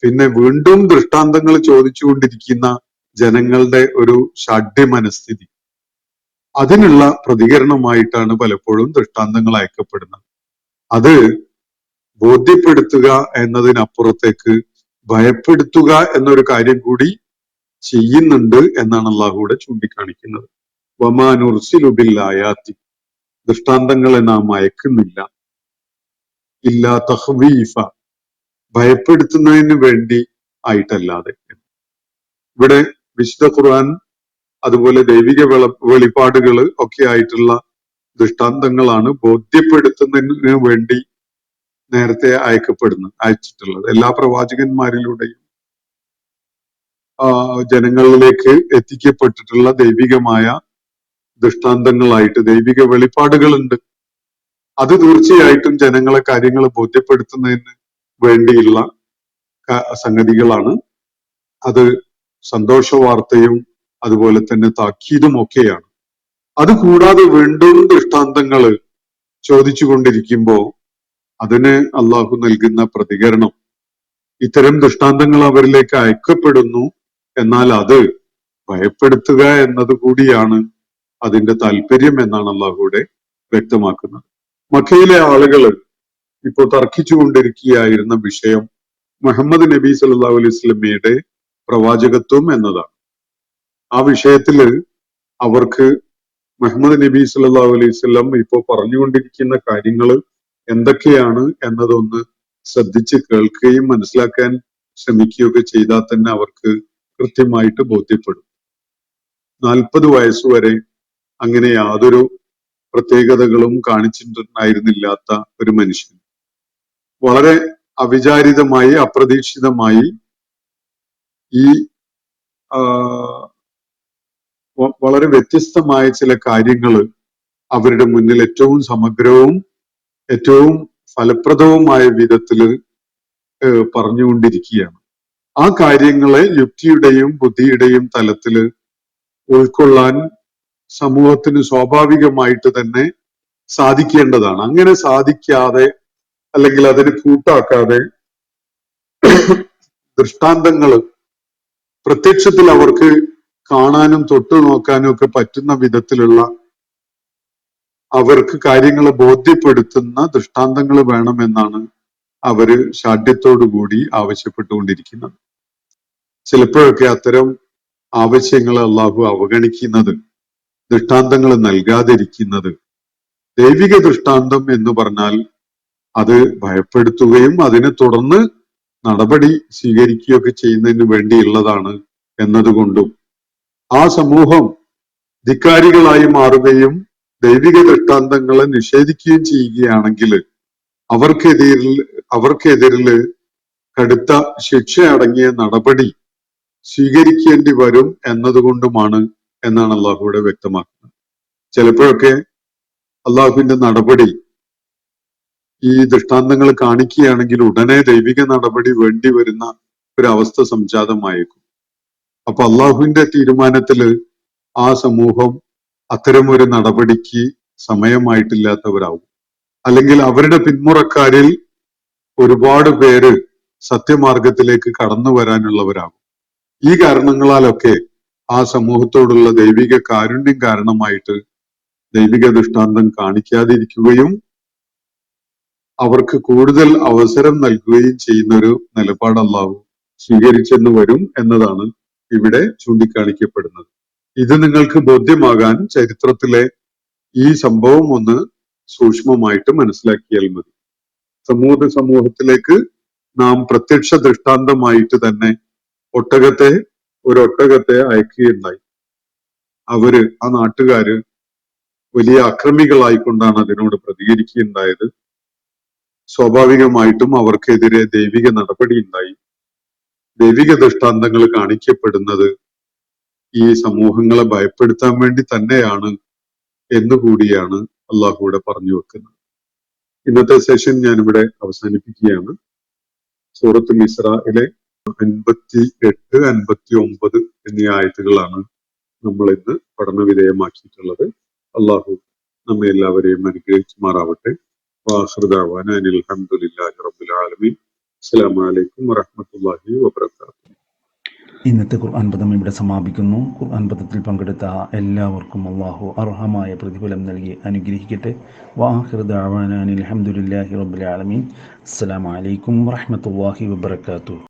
പിന്നെ വീണ്ടും ദൃഷ്ടാന്തങ്ങൾ ചോദിച്ചുകൊണ്ടിരിക്കുന്ന ജനങ്ങളുടെ ഒരു ഷാഢ്യ മനസ്ഥിതി, അതിനുള്ള പ്രതികരണമായിട്ടാണ് പലപ്പോഴും ദൃഷ്ടാന്തങ്ങൾ അയക്കപ്പെടുന്നത്. അത് ബോധ്യപ്പെടുത്തുക എന്നതിനപ്പുറത്തേക്ക് ഭയപ്പെടുത്തുക എന്നൊരു കാര്യം കൂടി ചെയ്യുന്നുണ്ട് എന്നാണ് അള്ളാഹുവിടെ ചൂണ്ടിക്കാണിക്കുന്നത്. വമാ നുർസിലു ബിൽ ആയാതി, ദൃഷ്ടാന്തങ്ങളെ നാം അയക്കുന്നില്ല, ഇല്ലാ തഖ്വീഫ, ഭയപ്പെടുത്തുന്നതിന് വേണ്ടി ആയിട്ടല്ലാതെ. ഇവിടെ വിശുദ്ധ ഖുർആൻ അതുപോലെ ദൈവിക വെളിപ്പാടുകൾ ഒക്കെ ആയിട്ടുള്ള ദൃഷ്ടാന്തങ്ങളാണ് ബോധ്യപ്പെടുത്തുന്നതിന് വേണ്ടി നേരത്തെ അയച്ചിട്ടുള്ളത്. എല്ലാ പ്രവാചകന്മാരിലൂടെയും ജനങ്ങളിലേക്ക് എത്തിക്കപ്പെട്ടിട്ടുള്ള ദൈവികമായ ദൃഷ്ടാന്തങ്ങളായിട്ട് ദൈവിക വെളിപ്പാടുകളുണ്ട്. അത് തീർച്ചയായിട്ടും ജനങ്ങളെ കാര്യങ്ങൾ ബോധ്യപ്പെടുത്തുന്നതിന് വേണ്ടിയുള്ള സംഗതികളാണ്. അത് സന്തോഷ വാർത്തയും അതുപോലെ തന്നെ താക്കീതും ഒക്കെയാണ്. അത് കൂടാതെ വീണ്ടും ദൃഷ്ടാന്തങ്ങൾ ചോദിച്ചുകൊണ്ടിരിക്കുമ്പോ അതിന് അള്ളാഹു നൽകുന്ന പ്രതികരണം, ഇത്തരം ദൃഷ്ടാന്തങ്ങൾ അവരിലേക്ക് അയക്കപ്പെടുന്നു, എന്നാൽ അത് ഭയപ്പെടുത്തുക എന്നത് കൂടിയാണ് അതിന്റെ താല്പര്യം എന്നാണ് അള്ളാഹുവിടെ വ്യക്തമാക്കുന്നത്. മക്കയിലെ ആളുകൾ ഇപ്പോൾ തർക്കിച്ചുകൊണ്ടിരിക്കുകയായിരുന്ന വിഷയം മുഹമ്മദ് നബി സല്ലല്ലാഹു അലൈഹി വസല്ലമയുടെ പ്രവാചകത്വം എന്നതാണ്. ആ വിഷയത്തില് അവർക്ക് മുഹമ്മദ് നബി സല്ലല്ലാഹു അലൈഹി വസല്ലം ഇപ്പോൾ പറഞ്ഞുകൊണ്ടിരിക്കുന്ന കാര്യങ്ങൾ എന്തൊക്കെയാണ് എന്നതൊന്ന് ശ്രദ്ധിച്ച് കേൾക്കുകയും മനസ്സിലാക്കാൻ ശ്രമിക്കുകയൊക്കെ ചെയ്താൽ തന്നെ അവർക്ക് കൃത്യമായിട്ട് ബോധ്യപ്പെടും. 40 വയസ്സുവരെ അങ്ങനെ യാതൊരു പ്രത്യേകതകളും കാണിച്ചിട്ടുണ്ടായിരുന്നില്ലാത്ത ഒരു മനുഷ്യൻ വളരെ അവിചാരിതമായി അപ്രതീക്ഷിതമായി ഈ വളരെ വ്യത്യസ്തമായ ചില കാര്യങ്ങൾ അവരുടെ മുന്നിൽ ഏറ്റവും സമഗ്രവും ഏറ്റവും ഫലപ്രദവുമായ വിധത്തിൽ പറഞ്ഞുകൊണ്ടിരിക്കുകയാണ്. ആ കാര്യങ്ങളെ യുക്തിയുടെയും ബുദ്ധിയുടെയും തലത്തിൽ ഉൾക്കൊള്ളാൻ സമൂഹത്തിന് സ്വാഭാവികമായിട്ട് തന്നെ സാധിക്കേണ്ടതാണ്. അങ്ങനെ സാധിക്കാതെ അല്ലെങ്കിൽ അതിന് കൂട്ടാക്കാതെ ദൃഷ്ടാന്തങ്ങൾ പ്രത്യക്ഷത്തിൽ അവർക്ക് കാണാനും തൊട്ടു നോക്കാനും ഒക്കെ പറ്റുന്ന വിധത്തിലുള്ള അവർക്ക് കാര്യങ്ങളെ ബോധ്യപ്പെടുത്തുന്ന ദൃഷ്ടാന്തങ്ങൾ വേണമെന്നാണ് അവര് ഷാഠ്യത്തോടുകൂടി ആവശ്യപ്പെട്ടുകൊണ്ടിരിക്കുന്നത്. ചിലപ്പോഴൊക്കെ അത്തരം ആവശ്യങ്ങൾ അള്ളാഹു അവഗണിക്കുന്നത്, ദൃഷ്ടാന്തങ്ങൾ നൽകാതിരിക്കുന്നത്, ദൈവിക ദൃഷ്ടാന്തം എന്ന് പറഞ്ഞാൽ അത് ഭയപ്പെടുത്തുകയും അതിനെ തുടർന്ന് നടപടി സ്വീകരിക്കുകയൊക്കെ ചെയ്യുന്നതിന് വേണ്ടിയുള്ളതാണ് എന്നതുകൊണ്ടും ആ സമൂഹം ധിക്കാരികളായി മാറുകയും ദൈവിക ദൃഷ്ടാന്തങ്ങളെ നിഷേധിക്കുകയും ചെയ്യുകയാണെങ്കിൽ അവർക്കെതിരിൽ കടുത്ത ശിക്ഷ അടങ്ങിയ നടപടി സ്വീകരിക്കേണ്ടി വരും എന്നതുകൊണ്ടുമാണ് എന്നാണ് അള്ളാഹുവിടെ വ്യക്തമാക്കുന്നത്. ചിലപ്പോഴൊക്കെ അള്ളാഹുവിന്റെ നടപടി ഈ ദൃഷ്ടാന്തങ്ങൾ കാണിക്കുകയാണെങ്കിൽ ഉടനെ ദൈവിക നടപടി വേണ്ടി വരുന്ന ഒരവസ്ഥ സംജാതമായേക്കും. അപ്പൊ അള്ളാഹുവിന്റെ തീരുമാനത്തില് ആ സമൂഹം അത്തരം ഒരു നടപടിക്ക് സമയമായിട്ടില്ലാത്തവരാവും. അല്ലെങ്കിൽ അവരുടെ പിന്മുറക്കാരിൽ ഒരുപാട് പേര് സത്യമാർഗത്തിലേക്ക് കടന്നു വരാനുള്ളവരാകും. ഈ കാരണങ്ങളാലൊക്കെ ആ സമൂഹത്തോടുള്ള ദൈവിക കാരുണ്യം കാരണമായിട്ട് ദൈവിക ദൃഷ്ടാന്തം കാണിക്കാതിരിക്കുകയും അവർക്ക് കൂടുതൽ അവസരം നൽകുകയും ചെയ്യുന്ന ഒരു നിലപാട് അല്ലാഹു സ്വീകരിച്ചെന്ന് വരും എന്നതാണ് ഇവിടെ ചൂണ്ടിക്കാണിക്കപ്പെടുന്നത്. ഇത് നിങ്ങൾക്ക് ബോധ്യമാകാൻ ചരിത്രത്തിലെ ഈ സംഭവം ഒന്ന് സൂക്ഷ്മമായിട്ട് മനസ്സിലാക്കിയാൽ മതി. സമൂഹത്തിലേക്ക് നാം പ്രത്യക്ഷ ദൃഷ്ടാന്തമായിട്ട് തന്നെ ഒട്ടകത്തെ അയക്കുകയുണ്ടായി. ആ നാട്ടുകാര് വലിയ അക്രമികളായിക്കൊണ്ടാണ് അതിനോട് പ്രതികരിക്കുകയുണ്ടായത്. സ്വാഭാവികമായിട്ടും അവർക്കെതിരെ ദൈവിക നടപടി ഉണ്ടായി. ദൈവിക ദൃഷ്ടാന്തങ്ങൾ കാണിക്കപ്പെടുന്നത് ഈ സമൂഹങ്ങളെ ഭയപ്പെടുത്താൻ വേണ്ടി തന്നെയാണ് എന്നുകൂടിയാണ് അള്ളാഹുവിടെ പറഞ്ഞു വെക്കുന്നത്. ഇന്നത്തെ സെഷൻ ഞാനിവിടെ അവസാനിപ്പിക്കുകയാണ്. സൂറത്തുൽ ഇസ്രായിലെ 58, 59 എന്നീ ആയത്തുകളാണ് നമ്മൾ ഇന്ന് പഠന വിധേയമാക്കിയിട്ടുള്ളത്. അള്ളാഹു നമ്മെ എല്ലാവരെയും അനുഗ്രഹിക്കുമാറാവട്ടെ. വാഖിറു ദഅ്വാനാ അനിൽ ഹംദുലില്ലാഹി റബ്ബിൽ ആലമീൻ. അസ്സലാമു അലൈക്കും വറഹ്മത്തുള്ളാഹി വബറകാതുഹു. ഇന്നത്തെ ഖുർആൻ പദം ഇവിടെ സമാപിക്കുന്നു. ഖുർആൻ പദത്തിൽ പങ്കെടുത്ത എല്ലാവർക്കും അള്ളാഹു അർഹമായ പ്രതിഫലം നൽകി അനുഗ്രഹിക്കട്ടെ. വആഖിറു ദഅ്വാനാ അനിൽ ഹംദുലില്ലാഹി റബ്ബിൽ ആലമീൻ. അസ്സലാമു അലൈക്കും വറഹ്മത്തുള്ളാഹി വബറകാതുഹു.